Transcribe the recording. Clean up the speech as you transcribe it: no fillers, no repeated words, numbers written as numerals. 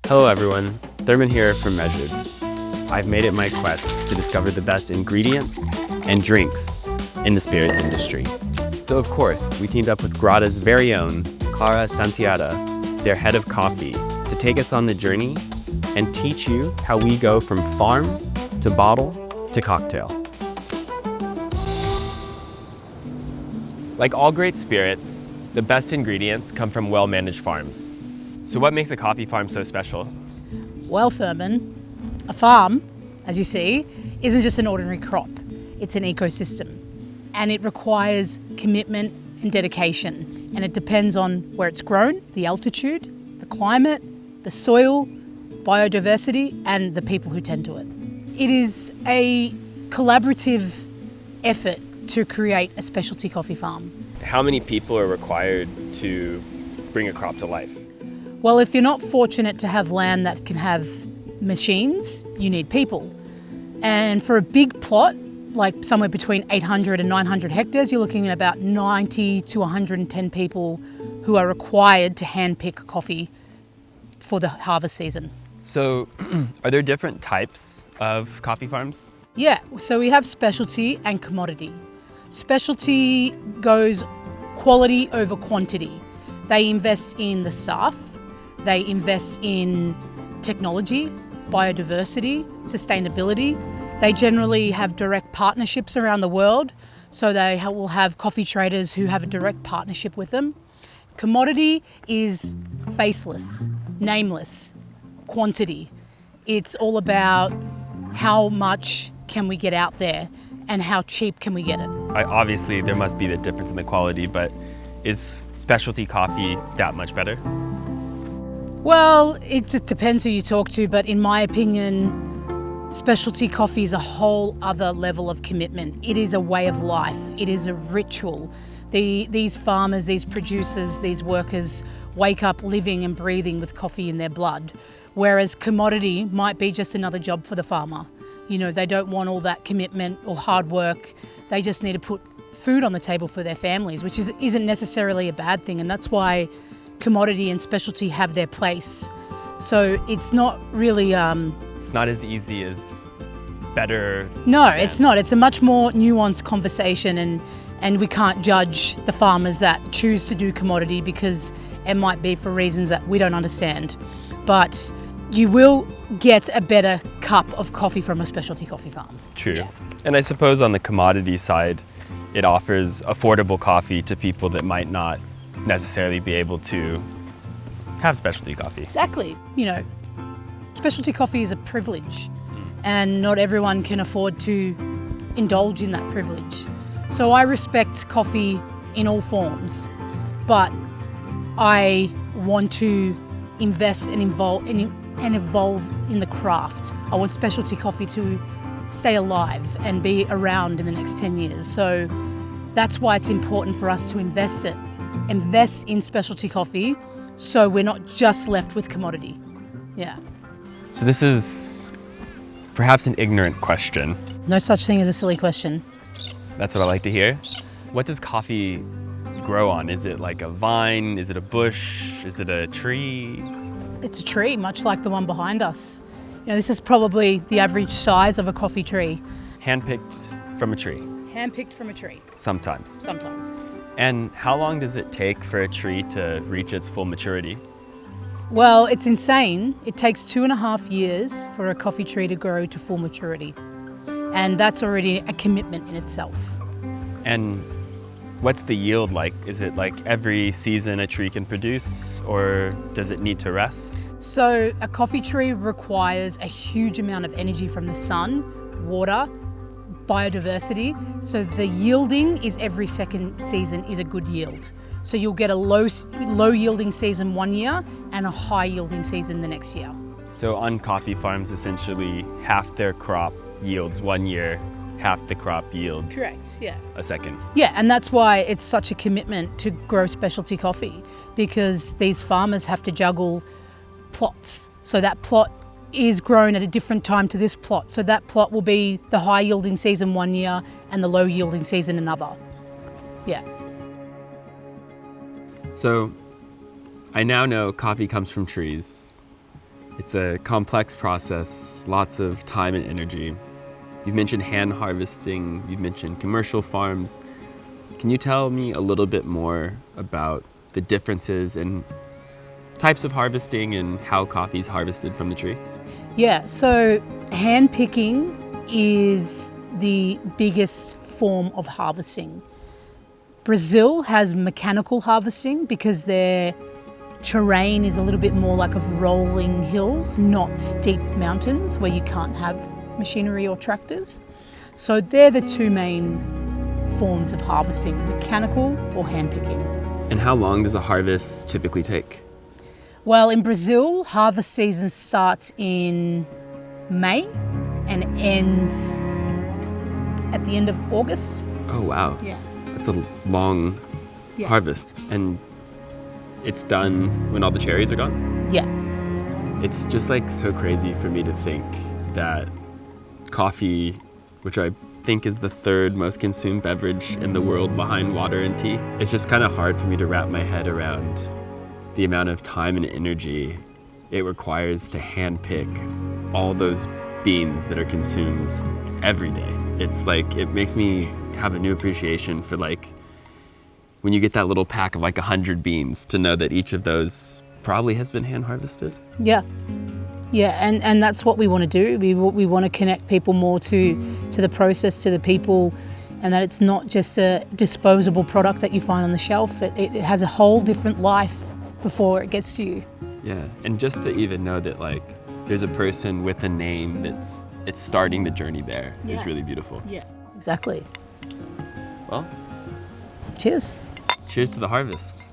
Hello everyone, Thurman here from Measured. I've made it my quest to discover the best ingredients and drinks in the spirits industry. So of course, we teamed up with Grada's very own Clara Santiago, their head of coffee, to take us on the journey and teach you how we go from farm to bottle to cocktail. Like all great spirits, the best ingredients come from well-managed farms. So what makes a coffee farm so special? Well, Thurman, a farm, as you see, isn't just an ordinary crop. It's an ecosystem, and it requires commitment and dedication. And it depends on where it's grown, the altitude, the climate, the soil, biodiversity, and the people who tend to it. It is a collaborative effort to create a specialty coffee farm. How many people are required to bring a crop to life? Well, if you're not fortunate to have land that can have machines, you need people. And for a big plot, like somewhere between 800 and 900 hectares, you're looking at about 90 to 110 people who are required to handpick coffee for the harvest season. So, are there different types of coffee farms? Yeah, so we have specialty and commodity. Specialty goes quality over quantity. They invest in the staff, they invest in technology, biodiversity, sustainability. They generally have direct partnerships around the world, so they will have coffee traders who have a direct partnership with them. Commodity is faceless, nameless, quantity. It's all about how much can we get out there and how cheap can we get it. Obviously, there must be the difference in the quality, but is specialty coffee that much better? Well, it just depends who you talk to, but in my opinion, specialty coffee is a whole other level of commitment. It is a way of life. It is a ritual. These farmers, these producers, these workers wake up living and breathing with coffee in their blood, whereas commodity might be just another job for the farmer. You know, they don't want all that commitment or hard work. They just need to put food on the table for their families, which isn't necessarily a bad thing, and that's why commodity and specialty have their place. So it's not really... It's not as easy as better... No, it's not. It's a much more nuanced conversation, and we can't judge the farmers that choose to do commodity because it might be for reasons that we don't understand. But you will get a better cup of coffee from a specialty coffee farm. True. Yeah. And I suppose on the commodity side, it offers affordable coffee to people that might not necessarily be able to have specialty coffee. Exactly. You know, specialty coffee is a privilege, and not everyone can afford to indulge in that privilege. So I respect coffee in all forms, but I want to invest and evolve in the craft. I want specialty coffee to stay alive and be around in the next 10 years. So that's why it's important for us to invest in specialty coffee, so we're not just left with commodity. Yeah. So this is perhaps an ignorant question. No such thing as a silly question. That's what I like to hear. What does coffee grow on? Is it like a vine? Is it a bush? Is it a tree? It's a tree, much like the one behind us. You know, this is probably the average size of a coffee tree. Handpicked from a tree? Handpicked from a tree. Sometimes. Sometimes. And how long does it take for a tree to reach its full maturity? Well, it's insane. It takes 2.5 years for a coffee tree to grow to full maturity. And that's already a commitment in itself. And what's the yield like? Is it like every season a tree can produce, or does it need to rest? So a coffee tree requires a huge amount of energy from the sun, water, biodiversity. So the yielding is every second season is a good yield. So you'll get a low yielding season one year and a high yielding season the next year. So on coffee farms, essentially half their crop yields 1 year, half the crop yields a second. Yeah, and that's why it's such a commitment to grow specialty coffee, because these farmers have to juggle plots. So that plot is grown at a different time to this plot. So that plot will be the high yielding season 1 year and the low yielding season another. Yeah. So I now know coffee comes from trees. It's a complex process, lots of time and energy. You've mentioned hand harvesting, you've mentioned commercial farms. Can you tell me a little bit more about the differences in types of harvesting and how coffee is harvested from the tree? Yeah, so hand picking is the biggest form of harvesting. Brazil has mechanical harvesting because their terrain is a little bit more like of rolling hills, not steep mountains where you can't have machinery or tractors. So they're the two main forms of harvesting, mechanical or hand picking. And how long does a harvest typically take? Well, in Brazil, harvest season starts in May and ends at the end of August. Oh, wow. Yeah. That's a long Yeah. harvest. And it's done when all the cherries are gone? Yeah. It's just like so crazy for me to think that coffee, which I think is the third most consumed beverage in the world behind water and tea, it's just kind of hard for me to wrap my head around the amount of time and energy it requires to handpick all those beans that are consumed every day. It's like, it makes me have a new appreciation for like, when you get that little pack of like 100 beans, to know that each of those probably has been hand harvested. Yeah. Yeah, and that's what we want to do. We want to connect people more to the process, to the people, and that it's not just a disposable product that you find on the shelf. It has a whole different life before it gets to you. Yeah, and just to even know that like there's a person with a name it's starting the journey there is Yeah. really beautiful. Yeah, exactly. Well, Cheers. cheers to the harvest.